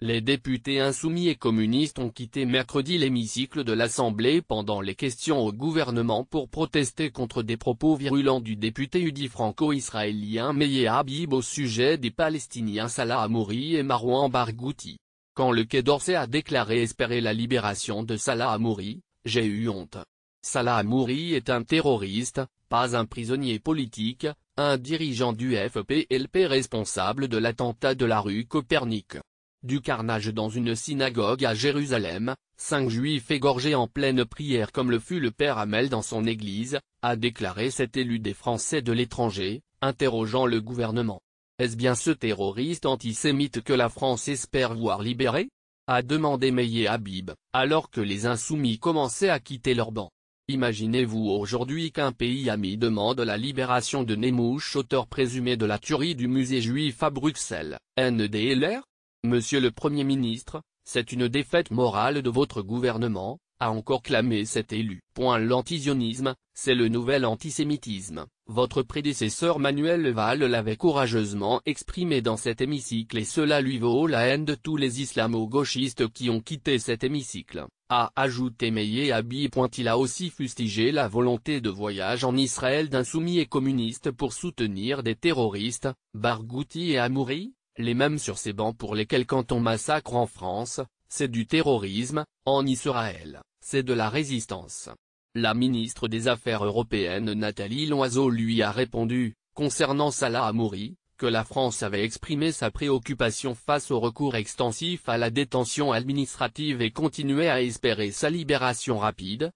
Les députés insoumis et communistes ont quitté mercredi l'hémicycle de l'Assemblée pendant les questions au gouvernement pour protester contre des propos virulents du député UDI franco-israélien Meïe Habib au sujet des Palestiniens Salah Hamouri et Marouane Barghouti. Quand le Quai d'Orsay a déclaré espérer la libération de Salah Hamouri, j'ai eu honte. Salah Hamouri est un terroriste, pas un prisonnier politique, un dirigeant du FPLP responsable de l'attentat de la rue Copernic. Du carnage dans une synagogue à Jérusalem, 5 juifs égorgés en pleine prière comme le fut le père Hamel dans son église, a déclaré cet élu des Français de l'étranger, interrogeant le gouvernement. Est-ce bien ce terroriste antisémite que la France espère voir libéré? A demandé Meïe Habib, alors que les insoumis commençaient à quitter leur banc. Imaginez-vous aujourd'hui qu'un pays ami demande la libération de Nemmouche, auteur présumé de la tuerie du musée juif à Bruxelles, NDLR? Monsieur le Premier ministre, c'est une défaite morale de votre gouvernement, a encore clamé cet élu. L'antisionisme, c'est le nouvel antisémitisme. Votre prédécesseur Manuel Valls l'avait courageusement exprimé dans cet hémicycle et cela lui vaut la haine de tous les islamo-gauchistes qui ont quitté cet hémicycle, a ajouté Meïe Habib. Il a aussi fustigé la volonté de voyage en Israël d'insoumis et communistes pour soutenir des terroristes, Barghouti et Hamouri, les mêmes sur ces bancs pour lesquels quand on massacre en France, c'est du terrorisme, en Israël, c'est de la résistance. La ministre des Affaires européennes Nathalie Loiseau lui a répondu, concernant Salah Hamouri, que la France avait exprimé sa préoccupation face au recours extensif à la détention administrative et continuait à espérer sa libération rapide,